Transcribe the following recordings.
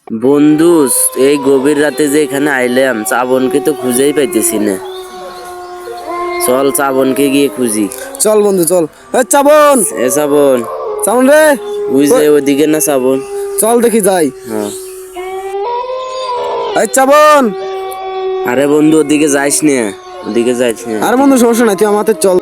বন্ধু, এই গভীর রাতে যে এখানে আইলাম, শ্রাবণকে তো খুঁজেই পাইতেছি না। চল শ্রাবণকে গিয়ে খুঁজি। চল বন্ধু চল। শ্রাবণ, এ শ্রাবণ, শ্রাবণ রে, বুঝলে ওদিকে না শ্রাবণ? চল দেখি যাই। হ্যাঁ। শ্রাবণ, আরে বন্ধু ওদিকে যাইস না, ওদিকে যাইস না। আরে বন্ধু সমস্যা নাই, তুই আমাদের চল।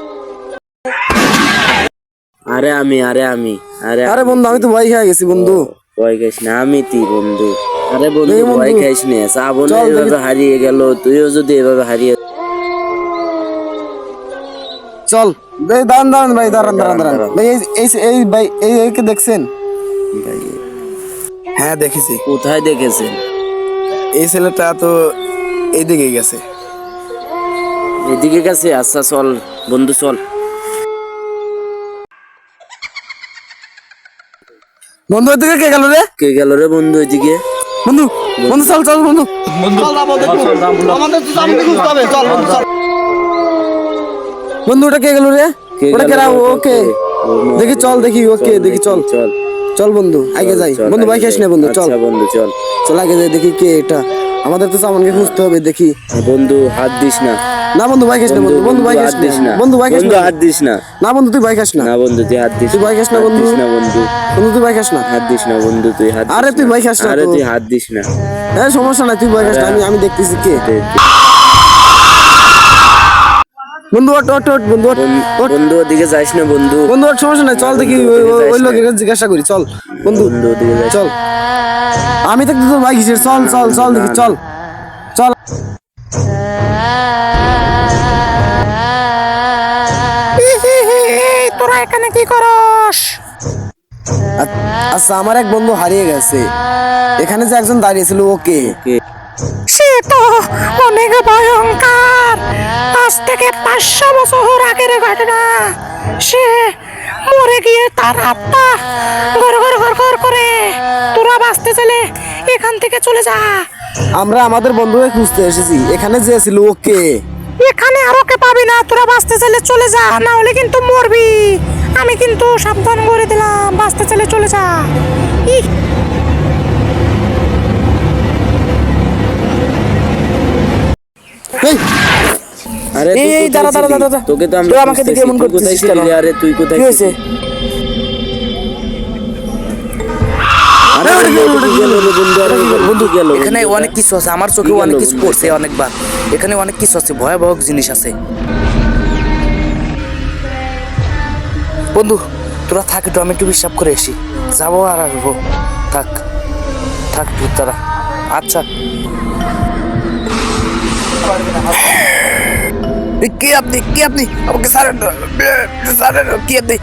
আরে আমি আরে বন্ধু আমি তো ভয় খেয়ে গেছি বন্ধু। ভয় খাইস না, আমি বন্ধু। আরে বন্ধু দেখি বন্ধু, ভয় খাইস না, শ্রাবণ চল এভাবে দেখি। হারিয়ে গেল, তুইও যদি এভাবে হারিয়ে। চল দাঁড়ান দাঁড়ান ভাই, দাঁড়ান দাঁড়ান দাঁড়ান ভাই, এই ভাই এইকে দেখছেন? হ্যাঁ দেখেছি। কোথায় দেখেছেন? এই ছেলেটা তো এইদিকে গেছে। এদিকে গেছে? আচ্ছা চল বন্ধু চল। বন্ধু ওইদিকে কে গেল রে? কে গেল রে বন্ধু এদিকে? বন্ধু বন্ধু চল চল বন্ধু, বন্ধু ওটা কে গেল রে? ওটা কে? ওকে দেখি, চল দেখি, ওকে দেখি, চল চল চল বন্ধু আগে যাই। বন্ধু ভাই খাইস না বন্ধু, চল আচ্ছা বন্ধু চল। চল আগে যাই দেখি কে এটা। আমাদের তো শ্রাবণকে খুঁজতে হবে, দেখি। বন্ধু হাত দিস না। না বন্ধু ভাই খাইস না, বন্ধু বন্ধু ভাই খাইস না, বন্ধু ভাই খাইস না, হাত দিস না। না বন্ধু তুই ভাই খাস না, না বন্ধু তুই হাত দিস তুই ভাই খাস না বন্ধু, না বন্ধু। বন্ধু তুই ভাই খাস না, হাত দিস না বন্ধু, তুই হাত আরে তুই ভাই খাস না, আরে তুই হাত দিস না। হ্যাঁ সমস্যা নাই, তুই ভাই খাস না, আমি দেখতেছি কে। বন্ধু ওট ওট ওট বন্ধু ওট ওট বন্ধু ওদিকে যাইস না বন্ধু। বন্ধু ওট, সমস্যা নাই, চল দেখি ওই লোকের কাছে জিজ্ঞাসা করি। চল বন্ধু বন্ধু ওদিকে যাইস। চল, আমি দেখতে তোর ভাই কিসের, চল চল চল দেখি, চল চল। তোরা এখানে কি করস? আচ্ছা আমার এক বন্ধু হারিয়ে গেছে, এখানে যে একজন দাঁড়িয়ে ছিল ওকে। সে তো অনেক ভয়ঙ্কর, আজ থেকে 500 বছর আগের ঘটনা। সে মরে গিয়ে তার আত্মা গড় গড় গড় গড় করে। তোরা বাঁচতে চলে এখান থেকে চলে যা। আমরা আমাদের বন্ধুকে খুঁজতে এসেছি, এখানে যে ছিল ওকে। এখানে আর ওকে পাবি না, তোরা বাঁচতে চলে চলে যা, না হলে কিন্তু মরবি। আমি কিন্তু সাবধান করে দিলাম, বাঁচতে চলে চলে যা। ইহ, এই আরে তুই এই কোথায় দাঁড়া দাঁড়া ছিলি? দাঁড়া, তোকে তো আমি তুই আমাকে দেখে এমন তুই কোথায় করতেছিস ছিলি? কেন? আরে তুই কোথায় কি হয়েছে? ছিলি? আরে ওটা কি গেল রে বন্ধু? আরে বন্ধু গেল। এখানে অনেক কিছু আছে, আমার চোখে অনেক কিছু পড়ছে অনেকবার। এখানে অনেক কিছু আছে, ভয়াবহ জিনিস আছে। বন্ধু তোরা থাক, একটু আমি একটু বিশ্বাস করে এসি, যাবো আর আসবো। থাক থাক তারা। আচ্ছা কে আপনি? কে আপনি? আমাকে সারেন, সারেন। কি আপনি?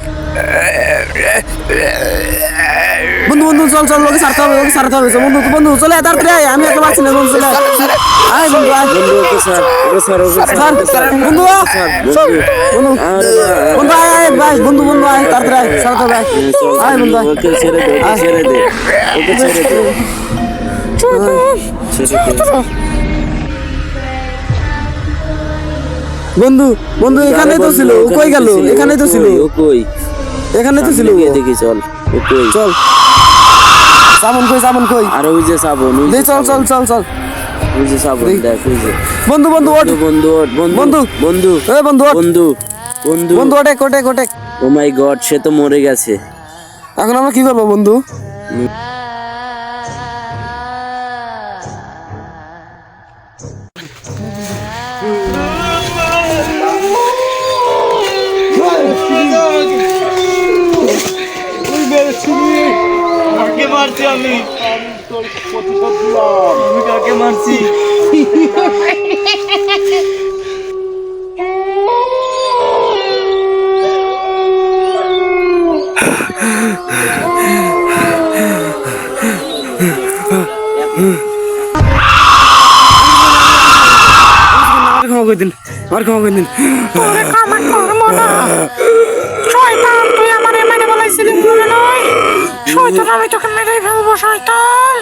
বন্ধু বন্ধু চল চল, ওকে ছাড়তে হবে, ওকে ছাড়তে হবে। বন্ধু বন্ধু চলে আয় তাড়াতাড়ি আয়, আমি এত পারছি না, বন্ধু চলে আয়। আয় বন্ধু আয়, বন্ধু okay sir, okay sir, okay sir, okay sir. বন্ধু আয়, চল বন্ধু, বন্ধু আয় আয় ভাই, বন্ধু বন্ধু আয় তাড়াতাড়ি আয়, ছাড়তে হবে, আয় বন্ধু আয়। ওকে ছেড়ে দে, ওকে ছেড়ে দে, ওকে ছেড়ে দে, ছেড়ে দে। বন্ধু বন্ধু এখানেই তো ছিল, ও কই গেল? এখানেই তো ছিল, ও কই? এখানেই তো ছিল। সামনে গিয়ে দেখি, চল ও কই? চল, শ্রাবণ কই, শ্রাবণ কই? আর ওই যে শ্রাবণ, ওই দে যে চল চল চল চল। ওই যে শ্রাবণ, দেখ ওই যে। বন্ধু বন্ধু ওঠ, বন্ধু ওঠ, বন্ধু বন্ধু, বন্ধু এ বন্ধু ওঠ, বন্ধু বন্ধু। বন্ধু ওঠে কোটে কোটে। ও মাই গড, সে তো মরে গেছে। এখন আমরা কি করবো বন্ধু? কাকে মারছি আমি? তোর প্রতিশোধ দিলাম। আমি কাকে মারছি? ক্ষমা করে দিন, আমার ক্ষমা করে দিন। তোরে কামা করবো না। শয়তান, তুই আমারে মেরে বলাইছিলি মনে নয়? শয়তান, আমি তোকে মেরে ফেলবো শয়তান।